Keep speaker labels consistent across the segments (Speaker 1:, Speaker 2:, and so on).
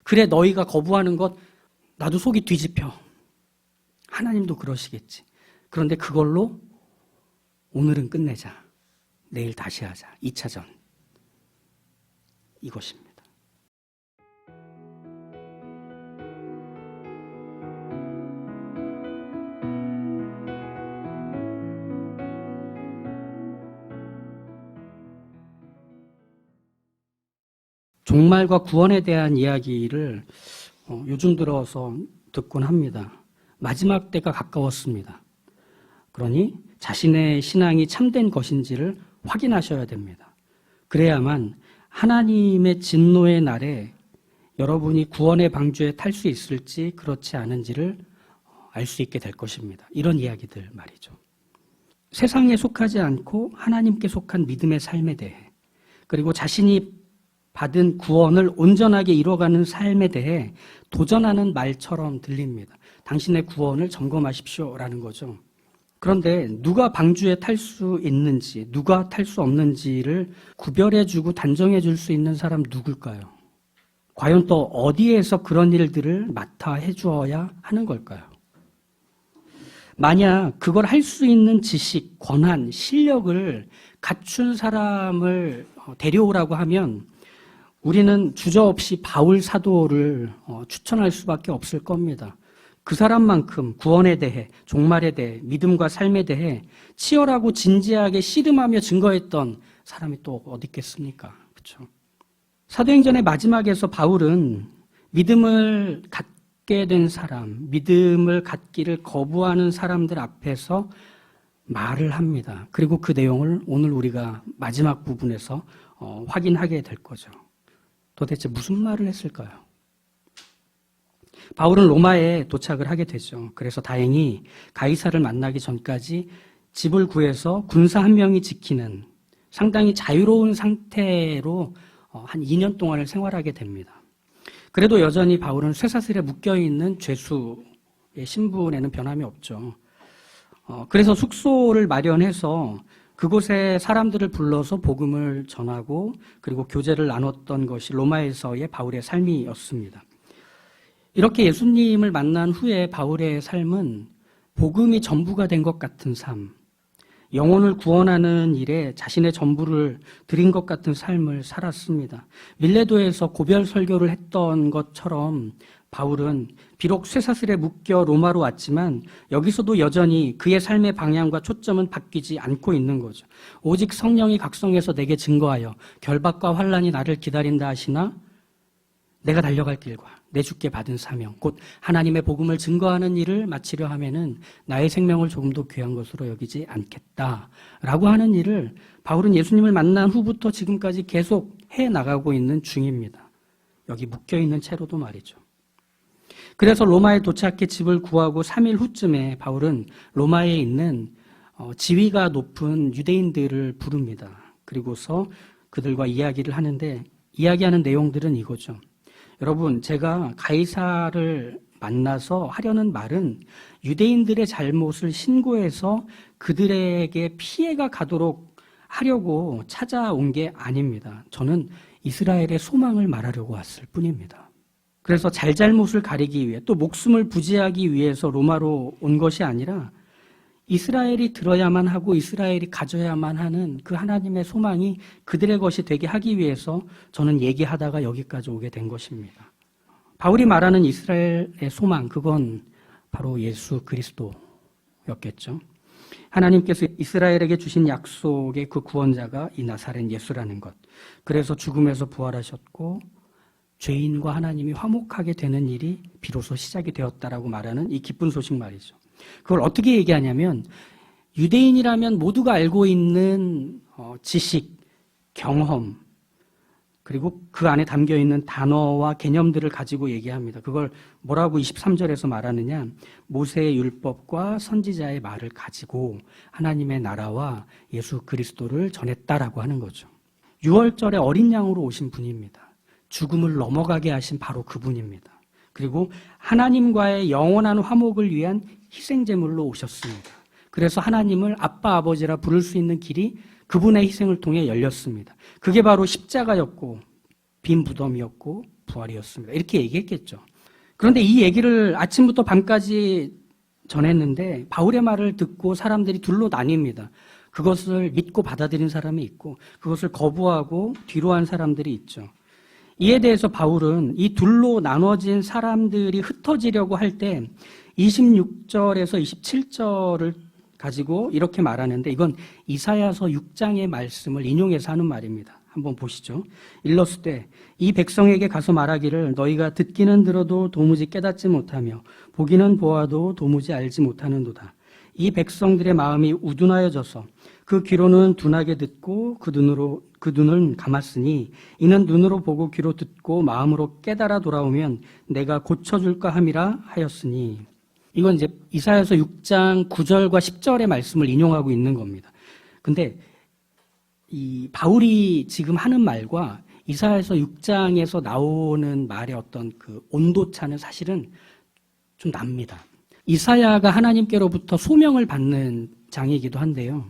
Speaker 1: 그래 너희가 거부하는 것 나도 속이 뒤집혀. 하나님도 그러시겠지. 그런데 그걸로 오늘은 끝내자. 내일 다시 하자. 2차전. 이것입니다. 종말과 구원에 대한 이야기를 요즘 들어서 듣곤 합니다. 마지막 때가 가까웠습니다. 그러니 자신의 신앙이 참된 것인지를 확인하셔야 됩니다. 그래야만 하나님의 진노의 날에 여러분이 구원의 방주에 탈 수 있을지 그렇지 않은지를 알 수 있게 될 것입니다. 이런 이야기들 말이죠. 세상에 속하지 않고 하나님께 속한 믿음의 삶에 대해, 그리고 자신이 받은 구원을 온전하게 이뤄가는 삶에 대해 도전하는 말처럼 들립니다. 당신의 구원을 점검하십시오라는 거죠. 그런데 누가 방주에 탈 수 있는지, 누가 탈 수 없는지를 구별해주고 단정해줄 수 있는 사람 누굴까요? 과연 또 어디에서 그런 일들을 맡아 해주어야 하는 걸까요? 만약 그걸 할 수 있는 지식, 권한, 실력을 갖춘 사람을 데려오라고 하면 우리는 주저없이 바울 사도를 추천할 수밖에 없을 겁니다. 그 사람만큼 구원에 대해, 종말에 대해, 믿음과 삶에 대해 치열하고 진지하게 씨름하며 증거했던 사람이 또 어디 있겠습니까? 그렇죠? 사도행전의 마지막에서 바울은 믿음을 갖게 된 사람, 믿음을 갖기를 거부하는 사람들 앞에서 말을 합니다. 그리고 그 내용을 오늘 우리가 마지막 부분에서 확인하게 될 거죠. 도대체 무슨 말을 했을까요? 바울은 로마에 도착을 하게 되죠. 그래서 다행히 가이사를 만나기 전까지 집을 구해서 군사 한 명이 지키는 상당히 자유로운 상태로 한 2년 동안을 생활하게 됩니다. 그래도 여전히 바울은 쇠사슬에 묶여있는 죄수의 신분에는 변함이 없죠. 그래서 숙소를 마련해서 그곳에 사람들을 불러서 복음을 전하고 그리고 교제를 나눴던 것이 로마에서의 바울의 삶이었습니다. 이렇게 예수님을 만난 후에 바울의 삶은 복음이 전부가 된 것 같은 삶, 영혼을 구원하는 일에 자신의 전부를 드린 것 같은 삶을 살았습니다. 밀레도에서 고별 설교를 했던 것처럼 바울은 비록 쇠사슬에 묶여 로마로 왔지만 여기서도 여전히 그의 삶의 방향과 초점은 바뀌지 않고 있는 거죠. 오직 성령이 각성해서 내게 증거하여 결박과 환난이 나를 기다린다 하시나 내가 달려갈 길과 내 주께 받은 사명, 곧 하나님의 복음을 증거하는 일을 마치려 하면은 나의 생명을 조금 더 귀한 것으로 여기지 않겠다라고 하는 일을 바울은 예수님을 만난 후부터 지금까지 계속 해나가고 있는 중입니다. 여기 묶여있는 채로도 말이죠. 그래서 로마에 도착해 집을 구하고 3일 후쯤에 바울은 로마에 있는 지위가 높은 유대인들을 부릅니다. 그리고서 그들과 이야기를 하는데 이야기하는 내용들은 이거죠. 여러분, 제가 가이사를 만나서 하려는 말은 유대인들의 잘못을 신고해서 그들에게 피해가 가도록 하려고 찾아온 게 아닙니다. 저는 이스라엘의 소망을 말하려고 왔을 뿐입니다. 그래서 잘잘못을 가리기 위해 또 목숨을 부지하기 위해서 로마로 온 것이 아니라 이스라엘이 들어야만 하고 이스라엘이 가져야만 하는 그 하나님의 소망이 그들의 것이 되게 하기 위해서 저는 얘기하다가 여기까지 오게 된 것입니다. 바울이 말하는 이스라엘의 소망, 그건 바로 예수 그리스도였겠죠. 하나님께서 이스라엘에게 주신 약속의 그 구원자가 이 나사렛 예수라는 것. 그래서 죽음에서 부활하셨고 죄인과 하나님이 화목하게 되는 일이 비로소 시작이 되었다라고 말하는 이 기쁜 소식 말이죠. 그걸 어떻게 얘기하냐면 유대인이라면 모두가 알고 있는 지식, 경험, 그리고 그 안에 담겨있는 단어와 개념들을 가지고 얘기합니다. 그걸 뭐라고 23절에서 말하느냐, 모세의 율법과 선지자의 말을 가지고 하나님의 나라와 예수 그리스도를 전했다라고 하는 거죠. 6월절에 어린 양으로 오신 분입니다. 죽음을 넘어가게 하신 바로 그분입니다. 그리고 하나님과의 영원한 화목을 위한 희생제물로 오셨습니다. 그래서 하나님을 아빠 아버지라 부를 수 있는 길이 그분의 희생을 통해 열렸습니다. 그게 바로 십자가였고 빈 무덤이었고 부활이었습니다. 이렇게 얘기했겠죠. 그런데 이 얘기를 아침부터 밤까지 전했는데 바울의 말을 듣고 사람들이 둘로 나뉩니다. 그것을 믿고 받아들인 사람이 있고 그것을 거부하고 뒤로한 사람들이 있죠. 이에 대해서 바울은 이 둘로 나눠진 사람들이 흩어지려고 할 때 26절에서 27절을 가지고 이렇게 말하는데 이건 이사야서 6장의 말씀을 인용해서 하는 말입니다. 한번 보시죠. 일렀을 이 백성에게 가서 말하기를 너희가 듣기는 들어도 도무지 깨닫지 못하며 보기는 보아도 도무지 알지 못하는도다. 이 백성들의 마음이 우둔하여져서 그 귀로는 둔하게 듣고 그 눈을 감았으니 이는 눈으로 보고 귀로 듣고 마음으로 깨달아 돌아오면 내가 고쳐줄까 함이라 하였으니 이건 이제 이사야서 6장 9절과 10절의 말씀을 인용하고 있는 겁니다. 근데 이 바울이 지금 하는 말과 이사야서 6장에서 나오는 말의 어떤 그 온도차는 사실은 좀 납니다. 이사야가 하나님께로부터 소명을 받는 장이기도 한데요.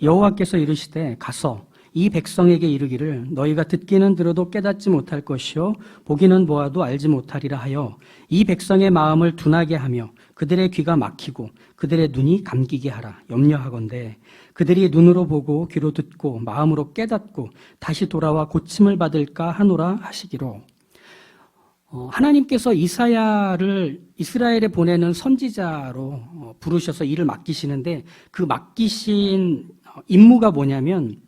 Speaker 1: 여호와께서 이르시되 가서 이 백성에게 이르기를 너희가 듣기는 들어도 깨닫지 못할 것이요 보기는 보아도 알지 못하리라 하여 이 백성의 마음을 둔하게 하며 그들의 귀가 막히고 그들의 눈이 감기게 하라 염려하건대 그들이 눈으로 보고 귀로 듣고 마음으로 깨닫고 다시 돌아와 고침을 받을까 하노라 하시기로. 하나님께서 이사야를 이스라엘에 보내는 선지자로 부르셔서 일을 맡기시는데 그 맡기신 임무가 뭐냐면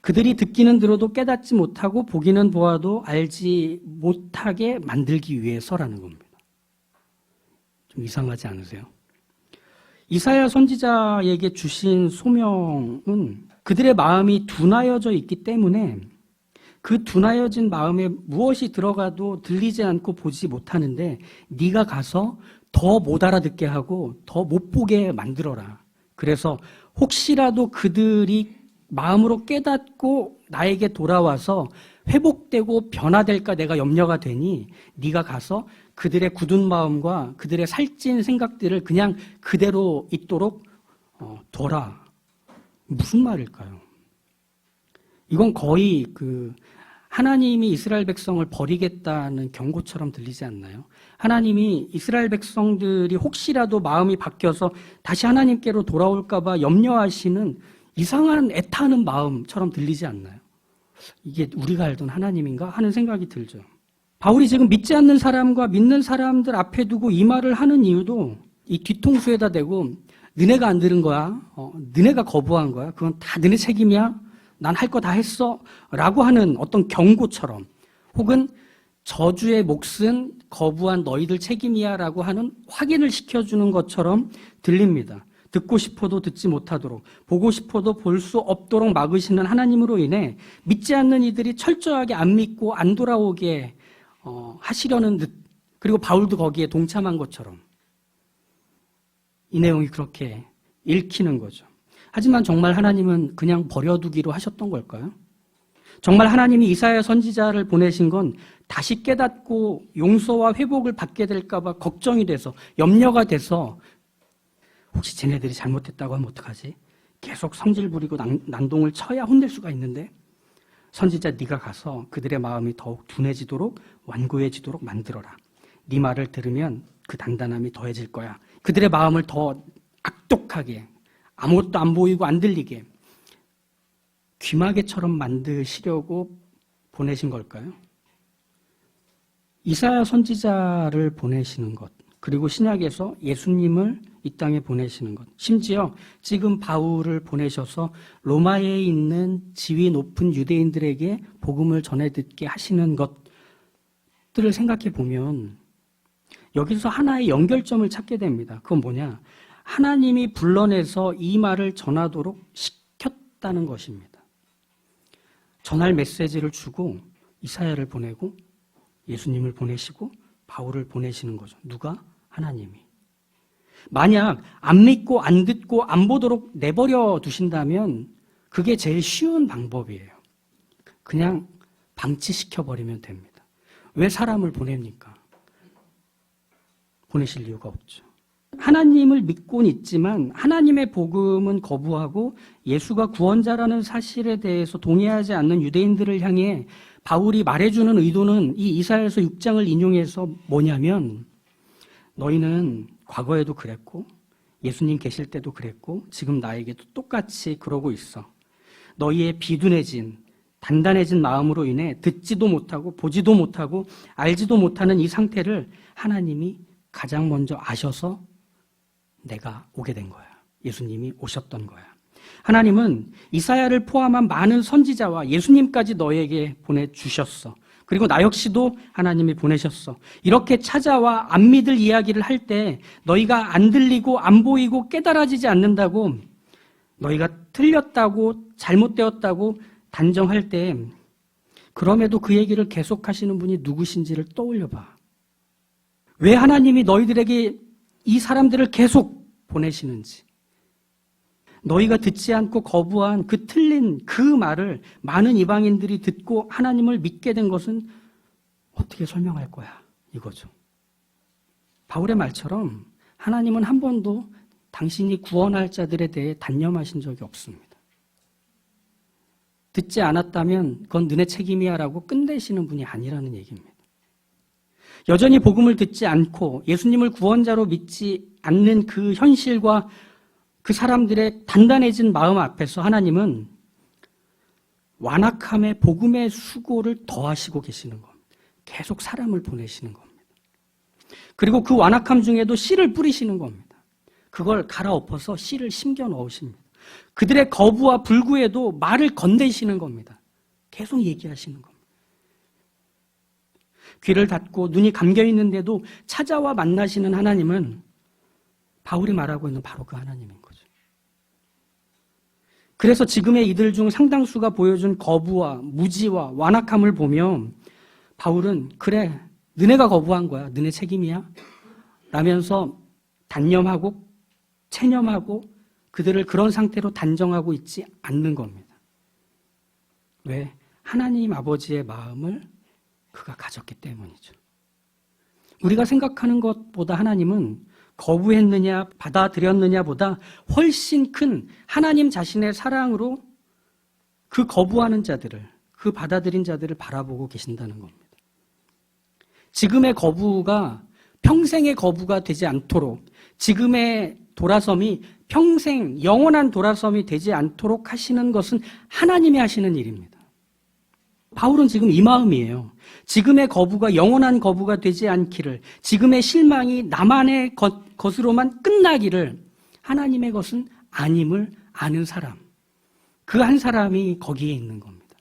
Speaker 1: 그들이 듣기는 들어도 깨닫지 못하고 보기는 보아도 알지 못하게 만들기 위해서라는 겁니다. 좀 이상하지 않으세요? 이사야 선지자에게 주신 소명은 그들의 마음이 둔하여져 있기 때문에 그 둔하여진 마음에 무엇이 들어가도 들리지 않고 보지 못하는데 네가 가서 더 못 알아듣게 하고 더 못 보게 만들어라. 그래서 혹시라도 그들이 마음으로 깨닫고 나에게 돌아와서 회복되고 변화될까 내가 염려가 되니 네가 가서 그들의 굳은 마음과 그들의 살찐 생각들을 그냥 그대로 있도록 둬라. 무슨 말일까요? 이건 거의 하나님이 이스라엘 백성을 버리겠다는 경고처럼 들리지 않나요? 하나님이 이스라엘 백성들이 혹시라도 마음이 바뀌어서 다시 하나님께로 돌아올까 봐 염려하시는 이상한 애타는 마음처럼 들리지 않나요? 이게 우리가 알던 하나님인가 하는 생각이 들죠. 바울이 지금 믿지 않는 사람과 믿는 사람들 앞에 두고 이 말을 하는 이유도 이 뒤통수에다 대고 너네가 안 들은 거야. 너네가 거부한 거야. 그건 다 너네 책임이야. 난 할 거 다 했어. 라고 하는 어떤 경고처럼 혹은 저주의 몫은 거부한 너희들 책임이야 라고 하는 확인을 시켜주는 것처럼 들립니다. 듣고 싶어도 듣지 못하도록 보고 싶어도 볼 수 없도록 막으시는 하나님으로 인해 믿지 않는 이들이 철저하게 안 믿고 안 돌아오게 하시려는 듯 그리고 바울도 거기에 동참한 것처럼 이 내용이 그렇게 읽히는 거죠. 하지만 정말 하나님은 그냥 버려두기로 하셨던 걸까요? 정말 하나님이 이사야 선지자를 보내신 건 다시 깨닫고 용서와 회복을 받게 될까 봐 걱정이 돼서 염려가 돼서 혹시 쟤네들이 잘못했다고 하면 어떡하지? 계속 성질 부리고 난동을 쳐야 혼낼 수가 있는데 선지자 네가 가서 그들의 마음이 더욱 둔해지도록 완고해지도록 만들어라. 네 말을 들으면 그 단단함이 더해질 거야. 그들의 마음을 더 악독하게 아무것도 안 보이고 안 들리게 귀마개처럼 만드시려고 보내신 걸까요? 이사야 선지자를 보내시는 것 그리고 신약에서 예수님을 이 땅에 보내시는 것 심지어 지금 바울을 보내셔서 로마에 있는 지위 높은 유대인들에게 복음을 전해 듣게 하시는 것들을 생각해 보면 여기서 하나의 연결점을 찾게 됩니다. 그건 뭐냐? 하나님이 불러내서 이 말을 전하도록 시켰다는 것입니다. 전할 메시지를 주고 이사야를 보내고 예수님을 보내시고 바울을 보내시는 거죠. 누가? 하나님이. 만약 안 믿고 안 듣고 안 보도록 내버려 두신다면 그게 제일 쉬운 방법이에요. 그냥 방치시켜버리면 됩니다. 왜 사람을 보냅니까? 보내실 이유가 없죠. 하나님을 믿고는 있지만 하나님의 복음은 거부하고 예수가 구원자라는 사실에 대해서 동의하지 않는 유대인들을 향해 바울이 말해주는 의도는 이 이사야서 6장을 인용해서 뭐냐면, 너희는 과거에도 그랬고 예수님 계실 때도 그랬고 지금 나에게도 똑같이 그러고 있어. 너희의 비둔해진 단단해진 마음으로 인해 듣지도 못하고 보지도 못하고 알지도 못하는 이 상태를 하나님이 가장 먼저 아셔서 내가 오게 된 거야. 예수님이 오셨던 거야. 하나님은 이사야를 포함한 많은 선지자와 예수님까지 너에게 보내주셨어. 그리고 나 역시도 하나님이 보내셨어. 이렇게 찾아와 안 믿을 이야기를 할 때 너희가 안 들리고 안 보이고 깨달아지지 않는다고, 너희가 틀렸다고 잘못되었다고 단정할 때, 그럼에도 그 얘기를 계속하시는 분이 누구신지를 떠올려봐. 왜 하나님이 너희들에게 이 사람들을 계속 보내시는지, 너희가 듣지 않고 거부한 그 틀린 그 말을 많은 이방인들이 듣고 하나님을 믿게 된 것은 어떻게 설명할 거야? 이거죠. 바울의 말처럼 하나님은 한 번도 당신이 구원할 자들에 대해 단념하신 적이 없습니다. 듣지 않았다면 그건 너네 책임이야 라고 끝내시는 분이 아니라는 얘기입니다. 여전히 복음을 듣지 않고 예수님을 구원자로 믿지 않는 그 현실과 그 사람들의 단단해진 마음 앞에서 하나님은 완악함에 복음의 수고를 더하시고 계시는 겁니다. 계속 사람을 보내시는 겁니다. 그리고 그 완악함 중에도 씨를 뿌리시는 겁니다. 그걸 갈아엎어서 씨를 심겨 넣으십니다. 그들의 거부와 불구에도 말을 건네시는 겁니다. 계속 얘기하시는 겁니다. 귀를 닫고 눈이 감겨 있는데도 찾아와 만나시는 하나님은 바울이 말하고 있는 바로 그 하나님인 거죠. 그래서 지금의 이들 중 상당수가 보여준 거부와 무지와 완악함을 보며 바울은 그래, 너네가 거부한 거야. 너네 책임이야. 라면서 단념하고 체념하고 그들을 그런 상태로 단정하고 있지 않는 겁니다. 왜? 하나님 아버지의 마음을 그가 가졌기 때문이죠. 우리가 생각하는 것보다 하나님은 거부했느냐 받아들였느냐보다 훨씬 큰 하나님 자신의 사랑으로 그 거부하는 자들을, 그 받아들인 자들을 바라보고 계신다는 겁니다. 지금의 거부가 평생의 거부가 되지 않도록, 지금의 돌아섬이 평생 영원한 돌아섬이 되지 않도록 하시는 것은 하나님이 하시는 일입니다. 바울은 지금 이 마음이에요. 지금의 거부가 영원한 거부가 되지 않기를, 지금의 실망이 나만의 것으로만 끝나기를, 하나님의 것은 아님을 아는 사람, 그 한 사람이 거기에 있는 겁니다.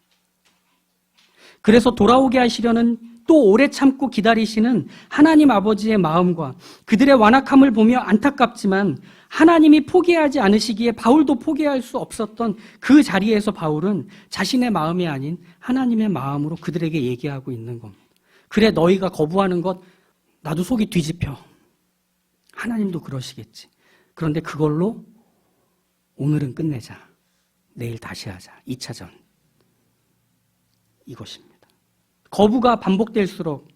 Speaker 1: 그래서 돌아오게 하시려는, 또 오래 참고 기다리시는 하나님 아버지의 마음과 그들의 완악함을 보며 안타깝지만 하나님이 포기하지 않으시기에 바울도 포기할 수 없었던 그 자리에서 바울은 자신의 마음이 아닌 하나님의 마음으로 그들에게 얘기하고 있는 겁니다. 그래, 너희가 거부하는 것 나도 속이 뒤집혀. 하나님도 그러시겠지. 그런데 그걸로 오늘은 끝내자. 내일 다시 하자. 2차전. 이것입니다. 거부가 반복될수록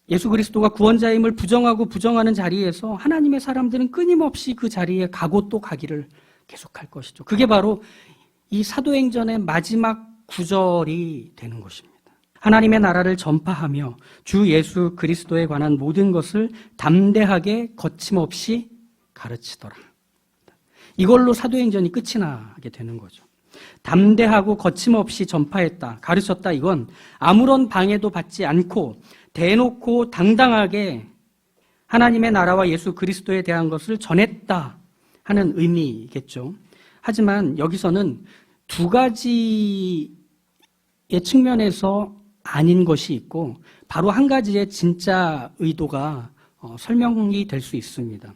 Speaker 1: 예수 그리스도가 구원자임을 부정하고 부정하는 자리에서 하나님의 사람들은 끊임없이 그 자리에 가고 또 가기를 계속할 것이죠. 그게 바로 이 사도행전의 마지막 구절이 되는 것입니다. 하나님의 나라를 전파하며 주 예수 그리스도에 관한 모든 것을 담대하게 거침없이 가르치더라. 이걸로 사도행전이 끝이 나게 되는 거죠. 담대하고 거침없이 전파했다, 가르쳤다. 이건 아무런 방해도 받지 않고 대놓고 당당하게 하나님의 나라와 예수 그리스도에 대한 것을 전했다 하는 의미겠죠. 하지만 여기서는 두 가지의 측면에서 아닌 것이 있고 바로 한 가지의 진짜 의도가 설명이 될 수 있습니다.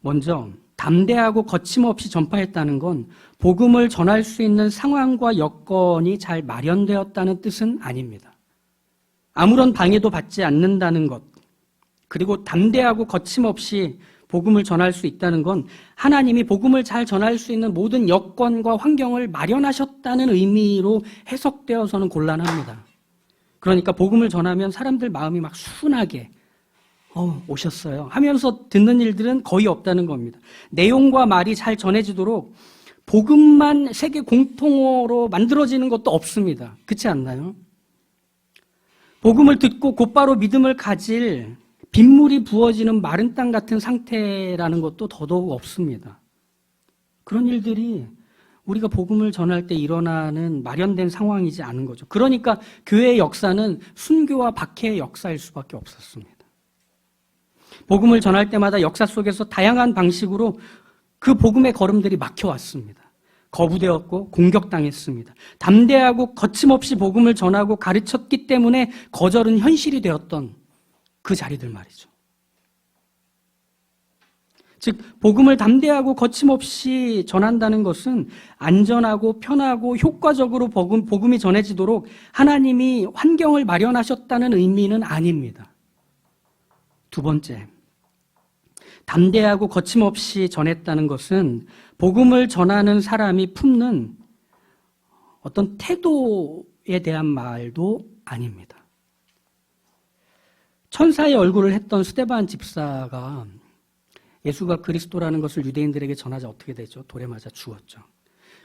Speaker 1: 먼저 담대하고 거침없이 전파했다는 건 복음을 전할 수 있는 상황과 여건이 잘 마련되었다는 뜻은 아닙니다. 아무런 방해도 받지 않는다는 것, 그리고 담대하고 거침없이 복음을 전할 수 있다는 건 하나님이 복음을 잘 전할 수 있는 모든 여건과 환경을 마련하셨다는 의미로 해석되어서는 곤란합니다. 그러니까 복음을 전하면 사람들 마음이 막 순하게 오셨어요 하면서 듣는 일들은 거의 없다는 겁니다. 내용과 말이 잘 전해지도록 복음만 세계 공통어로 만들어지는 것도 없습니다. 그렇지 않나요? 복음을 듣고 곧바로 믿음을 가질 빗물이 부어지는 마른 땅 같은 상태라는 것도 더더욱 없습니다. 그런 일들이 우리가 복음을 전할 때 일어나는 마련된 상황이지 않은 거죠. 그러니까 교회의 역사는 순교와 박해의 역사일 수밖에 없었습니다. 복음을 전할 때마다 역사 속에서 다양한 방식으로 그 복음의 걸음들이 막혀왔습니다. 거부되었고 공격당했습니다. 담대하고 거침없이 복음을 전하고 가르쳤기 때문에 거절은 현실이 되었던 그 자리들 말이죠. 즉 복음을 담대하고 거침없이 전한다는 것은 안전하고 편하고 효과적으로 복음이 전해지도록 하나님이 환경을 마련하셨다는 의미는 아닙니다. 두 번째, 담대하고 거침없이 전했다는 것은 복음을 전하는 사람이 품는 어떤 태도에 대한 말도 아닙니다. 천사의 얼굴을 했던 스데반 집사가 예수가 그리스도라는 것을 유대인들에게 전하자 어떻게 되죠? 돌에 맞아 죽었죠.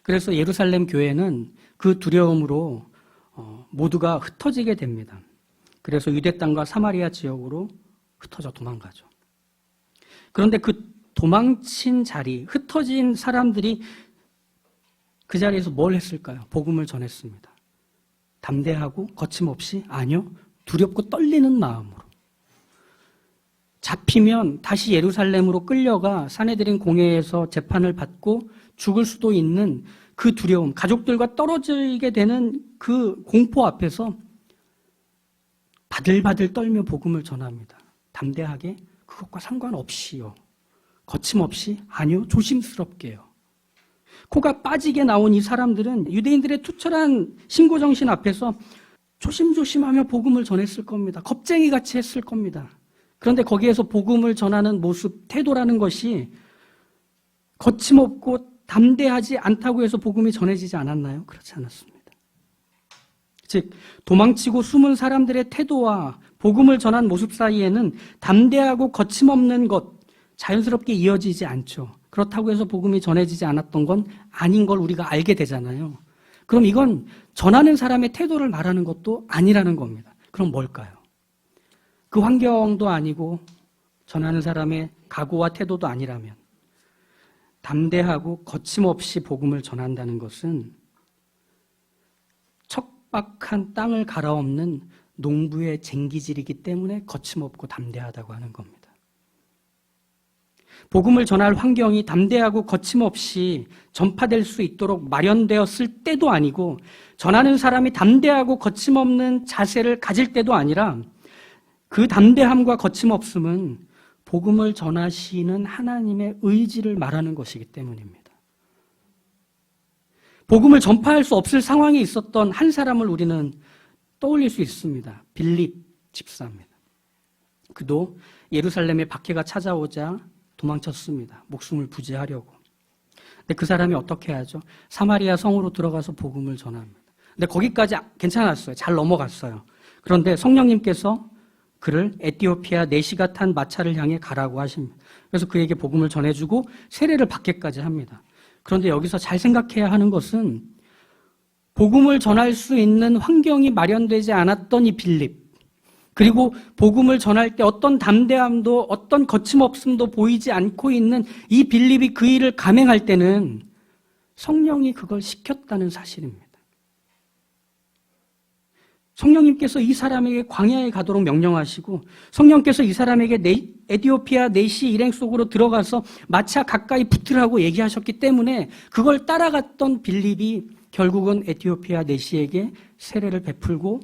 Speaker 1: 그래서 예루살렘 교회는 그 두려움으로 모두가 흩어지게 됩니다. 그래서 유대 땅과 사마리아 지역으로 흩어져 도망가죠. 그런데 그 도망친 자리, 흩어진 사람들이 그 자리에서 뭘 했을까요? 복음을 전했습니다. 담대하고 거침없이? 아니요. 두렵고 떨리는 마음으로. 잡히면 다시 예루살렘으로 끌려가 사내들인 공회에서 재판을 받고 죽을 수도 있는 그 두려움, 가족들과 떨어지게 되는 그 공포 앞에서 바들바들 떨며 복음을 전합니다. 담대하게 그것과 상관없이요. 거침없이? 아니요. 조심스럽게요. 코가 빠지게 나온 이 사람들은 유대인들의 투철한 신고정신 앞에서 조심조심하며 복음을 전했을 겁니다. 겁쟁이같이 했을 겁니다. 그런데 거기에서 복음을 전하는 모습, 태도라는 것이 거침없고 담대하지 않다고 해서 복음이 전해지지 않았나요? 그렇지 않았습니다. 즉 도망치고 숨은 사람들의 태도와 복음을 전한 모습 사이에는 담대하고 거침없는 것, 자연스럽게 이어지지 않죠. 그렇다고 해서 복음이 전해지지 않았던 건 아닌 걸 우리가 알게 되잖아요. 그럼 이건 전하는 사람의 태도를 말하는 것도 아니라는 겁니다. 그럼 뭘까요? 그 환경도 아니고 전하는 사람의 각오와 태도도 아니라면 담대하고 거침없이 복음을 전한다는 것은 척박한 땅을 갈아엎는 농부의 쟁기질이기 때문에 거침없고 담대하다고 하는 겁니다. 복음을 전할 환경이 담대하고 거침없이 전파될 수 있도록 마련되었을 때도 아니고 전하는 사람이 담대하고 거침없는 자세를 가질 때도 아니라 그 담대함과 거침없음은 복음을 전하시는 하나님의 의지를 말하는 것이기 때문입니다. 복음을 전파할 수 없을 상황에 있었던 한 사람을 우리는 떠올릴 수 있습니다. 빌립 집사입니다. 그도 예루살렘에 박해가 찾아오자 도망쳤습니다. 목숨을 부지하려고. 근데 그 사람이 어떻게 하죠? 사마리아 성으로 들어가서 복음을 전합니다. 근데 거기까지 괜찮았어요. 잘 넘어갔어요. 그런데 성령님께서 그를 에티오피아 네시가 탄 마차를 향해 가라고 하십니다. 그래서 그에게 복음을 전해주고 세례를 받게까지 합니다. 그런데 여기서 잘 생각해야 하는 것은 복음을 전할 수 있는 환경이 마련되지 않았던 이 빌립, 그리고 복음을 전할 때 어떤 담대함도 어떤 거침없음도 보이지 않고 있는 이 빌립이 그 일을 감행할 때는 성령이 그걸 시켰다는 사실입니다. 성령님께서 이 사람에게 광야에 가도록 명령하시고 성령께서 이 사람에게 에티오피아 네시 일행 속으로 들어가서 마차 가까이 붙으라고 얘기하셨기 때문에 그걸 따라갔던 빌립이 결국은 에티오피아 네시에게 세례를 베풀고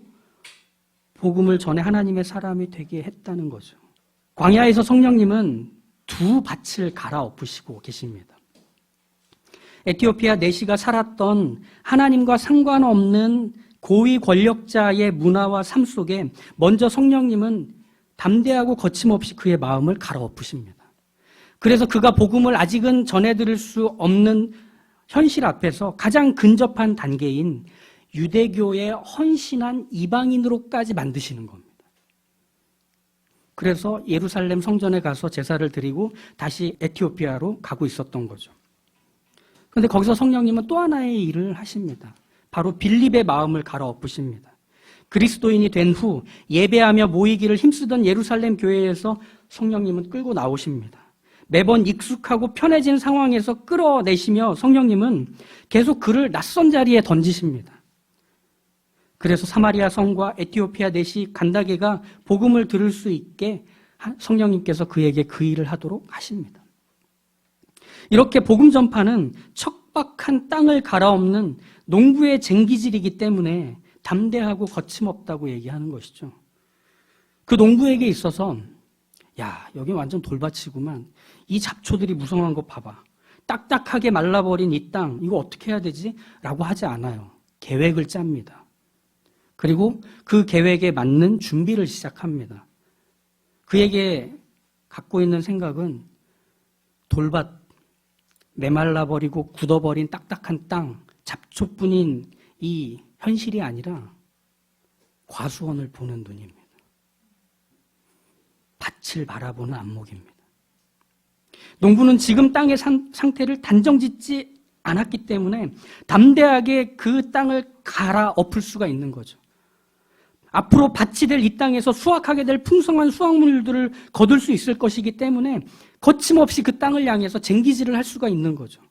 Speaker 1: 복음을 전해 하나님의 사람이 되게 했다는 거죠. 광야에서 성령님은 두 밭을 갈아엎으시고 계십니다. 에티오피아 네시가 살았던 하나님과 상관없는 고위 권력자의 문화와 삶 속에 먼저 성령님은 담대하고 거침없이 그의 마음을 갈아엎으십니다. 그래서 그가 복음을 아직은 전해드릴 수 없는 현실 앞에서 가장 근접한 단계인 유대교에 헌신한 이방인으로까지 만드시는 겁니다. 그래서 예루살렘 성전에 가서 제사를 드리고 다시 에티오피아로 가고 있었던 거죠. 그런데 거기서 성령님은 또 하나의 일을 하십니다. 바로 빌립의 마음을 갈아엎으십니다. 그리스도인이 된 후 예배하며 모이기를 힘쓰던 예루살렘 교회에서 성령님은 끌고 나오십니다. 매번 익숙하고 편해진 상황에서 끌어내시며 성령님은 계속 그를 낯선 자리에 던지십니다. 그래서 사마리아 성과 에티오피아 내시 간다게가 복음을 들을 수 있게 성령님께서 그에게 그 일을 하도록 하십니다. 이렇게 복음 전파는 척박한 땅을 갈아엎는 농부의 쟁기질이기 때문에 담대하고 거침없다고 얘기하는 것이죠. 그 농부에게 있어서 야, 여기 완전 돌밭이구만. 이 잡초들이 무성한 거 봐봐. 딱딱하게 말라버린 이 땅, 이거 어떻게 해야 되지? 라고 하지 않아요. 계획을 짭니다. 그리고 그 계획에 맞는 준비를 시작합니다. 그에게 갖고 있는 생각은 돌밭, 메말라버리고 굳어버린 딱딱한 땅, 잡초뿐인 이 현실이 아니라 과수원을 보는 눈입니다. 밭을 바라보는 안목입니다. 농부는 지금 땅의 상태를 단정짓지 않았기 때문에 담대하게 그 땅을 갈아엎을 수가 있는 거죠. 앞으로 밭이 될 이 땅에서 수확하게 될 풍성한 수확물들을 거둘 수 있을 것이기 때문에 거침없이 그 땅을 향해서 쟁기질을 할 수가 있는 거죠.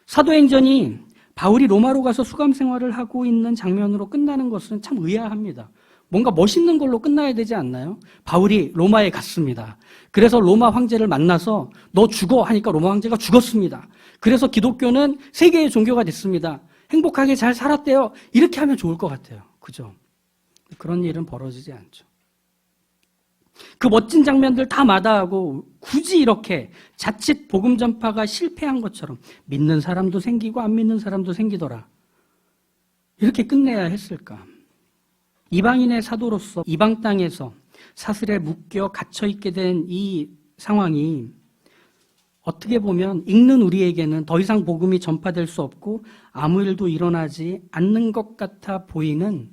Speaker 1: 사도행전이 바울이 로마로 가서 수감 생활을 하고 있는 장면으로 끝나는 것은 참 의아합니다. 뭔가 멋있는 걸로 끝나야 되지 않나요? 바울이 로마에 갔습니다. 그래서 로마 황제를 만나서 너 죽어 하니까 로마 황제가 죽었습니다. 그래서 기독교는 세계의 종교가 됐습니다. 행복하게 잘 살았대요. 이렇게 하면 좋을 것 같아요. 그죠? 그런 일은 벌어지지 않죠. 그 멋진 장면들 다 마다하고 굳이 이렇게 자칫 복음 전파가 실패한 것처럼 믿는 사람도 생기고 안 믿는 사람도 생기더라. 이렇게 끝내야 했을까? 이방인의 사도로서 이방 땅에서 사슬에 묶여 갇혀있게 된 이 상황이 어떻게 보면 읽는 우리에게는 더 이상 복음이 전파될 수 없고 아무 일도 일어나지 않는 것 같아 보이는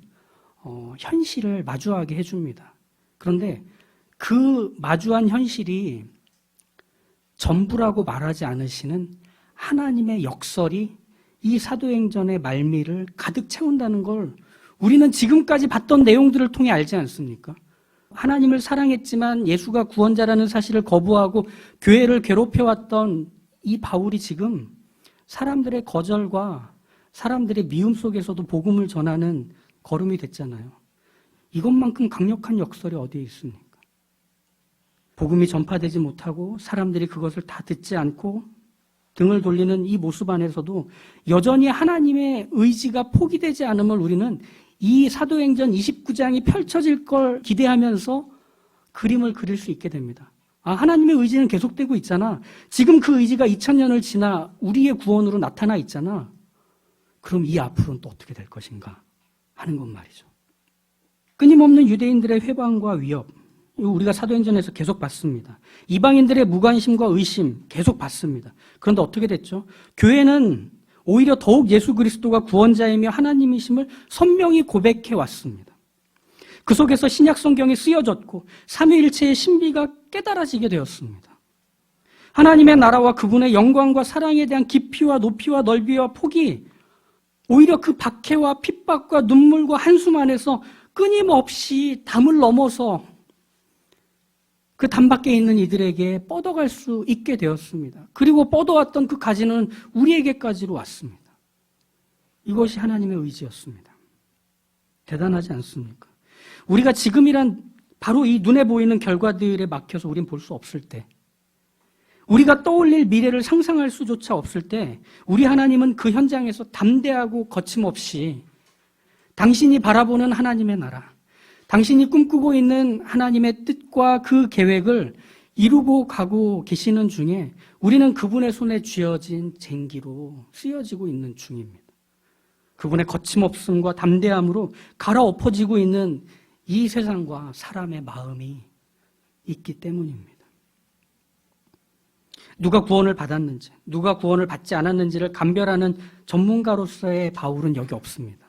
Speaker 1: 현실을 마주하게 해줍니다. 그런데 그 마주한 현실이 전부라고 말하지 않으시는 하나님의 역설이 이 사도행전의 말미를 가득 채운다는 걸 우리는 지금까지 봤던 내용들을 통해 알지 않습니까? 하나님을 사랑했지만 예수가 구원자라는 사실을 거부하고 교회를 괴롭혀왔던 이 바울이 지금 사람들의 거절과 사람들의 미움 속에서도 복음을 전하는 걸음이 됐잖아요. 이것만큼 강력한 역설이 어디에 있습니까? 복음이 전파되지 못하고 사람들이 그것을 다 듣지 않고 등을 돌리는 이 모습 안에서도 여전히 하나님의 의지가 포기되지 않음을 우리는 이 사도행전 29장이 펼쳐질 걸 기대하면서 그림을 그릴 수 있게 됩니다. 아, 하나님의 의지는 계속되고 있잖아. 지금 그 의지가 2000년을 지나 우리의 구원으로 나타나 있잖아. 그럼 이 앞으로는 또 어떻게 될 것인가 하는 것 말이죠. 끊임없는 유대인들의 회방과 위협, 이거 우리가 사도행전에서 계속 봤습니다. 이방인들의 무관심과 의심 계속 봤습니다. 그런데 어떻게 됐죠? 교회는 오히려 더욱 예수 그리스도가 구원자이며 하나님이심을 선명히 고백해 왔습니다. 그 속에서 신약 성경이 쓰여졌고 삼위일체의 신비가 깨달아지게 되었습니다. 하나님의 나라와 그분의 영광과 사랑에 대한 깊이와 높이와 넓이와 폭이 오히려 그 박해와 핍박과 눈물과 한숨 안에서 끊임없이 담을 넘어서 그 담 밖에 있는 이들에게 뻗어갈 수 있게 되었습니다. 그리고 뻗어왔던 그 가지는 우리에게까지로 왔습니다. 이것이 하나님의 의지였습니다. 대단하지 않습니까? 우리가 지금이란 바로 이 눈에 보이는 결과들에 막혀서 우린 볼 수 없을 때, 우리가 떠올릴 미래를 상상할 수조차 없을 때 우리 하나님은 그 현장에서 담대하고 거침없이 당신이 바라보는 하나님의 나라, 당신이 꿈꾸고 있는 하나님의 뜻과 그 계획을 이루고 가고 계시는 중에 우리는 그분의 손에 쥐어진 쟁기로 쓰여지고 있는 중입니다. 그분의 거침없음과 담대함으로 갈아엎어지고 있는 이 세상과 사람의 마음이 있기 때문입니다. 누가 구원을 받았는지, 누가 구원을 받지 않았는지를 감별하는 전문가로서의 바울은 여기 없습니다.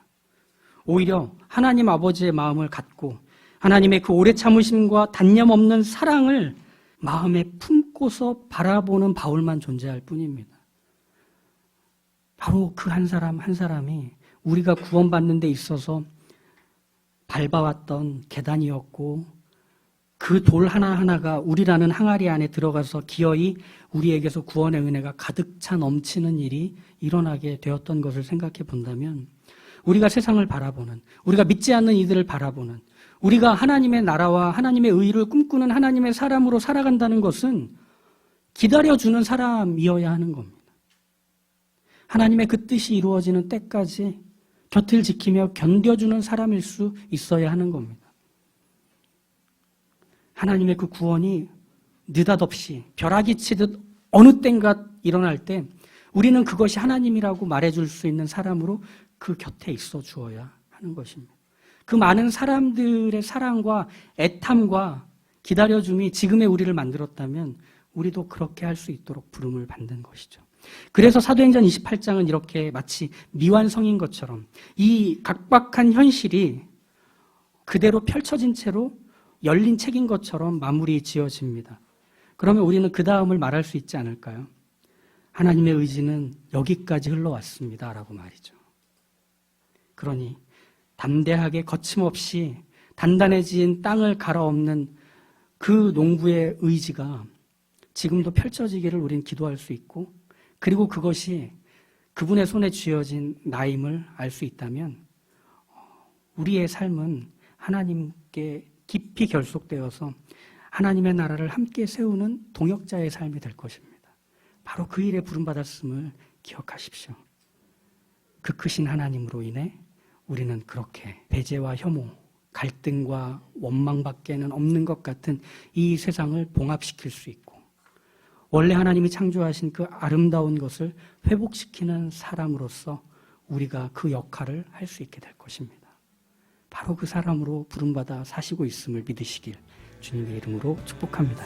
Speaker 1: 오히려 하나님 아버지의 마음을 갖고 하나님의 그 오래 참으심과 단념 없는 사랑을 마음에 품고서 바라보는 바울만 존재할 뿐입니다. 바로 그 한 사람 한 사람이 우리가 구원받는 데 있어서 밟아왔던 계단이었고 그 돌 하나하나가 우리라는 항아리 안에 들어가서 기어이 우리에게서 구원의 은혜가 가득 차 넘치는 일이 일어나게 되었던 것을 생각해 본다면 우리가 세상을 바라보는, 우리가 믿지 않는 이들을 바라보는, 우리가 하나님의 나라와 하나님의 의를 꿈꾸는 하나님의 사람으로 살아간다는 것은 기다려주는 사람이어야 하는 겁니다. 하나님의 그 뜻이 이루어지는 때까지 곁을 지키며 견뎌주는 사람일 수 있어야 하는 겁니다. 하나님의 그 구원이 느닷없이 벼락이 치듯 어느 땐가 일어날 때 우리는 그것이 하나님이라고 말해줄 수 있는 사람으로 그 곁에 있어 주어야 하는 것입니다. 그 많은 사람들의 사랑과 애탐과 기다려줌이 지금의 우리를 만들었다면 우리도 그렇게 할 수 있도록 부름을 받는 것이죠. 그래서 사도행전 28장은 이렇게 마치 미완성인 것처럼 이 각박한 현실이 그대로 펼쳐진 채로 열린 책인 것처럼 마무리 지어집니다. 그러면 우리는 그 다음을 말할 수 있지 않을까요? 하나님의 의지는 여기까지 흘러왔습니다. 라고 말이죠. 그러니 담대하게 거침없이 단단해진 땅을 갈아엎는 그 농부의 의지가 지금도 펼쳐지기를 우린 기도할 수 있고 그리고 그것이 그분의 손에 쥐어진 나임을 알 수 있다면 우리의 삶은 하나님께 깊이 결속되어서 하나님의 나라를 함께 세우는 동역자의 삶이 될 것입니다. 바로 그 일에 부름받았음을 기억하십시오. 그 크신 하나님으로 인해 우리는 그렇게 배제와 혐오, 갈등과 원망밖에는 없는 것 같은 이 세상을 봉합시킬 수 있고 원래 하나님이 창조하신 그 아름다운 것을 회복시키는 사람으로서 우리가 그 역할을 할 수 있게 될 것입니다. 바로 그 사람으로 부름받아 사시고 있음을 믿으시길 주님의 이름으로 축복합니다.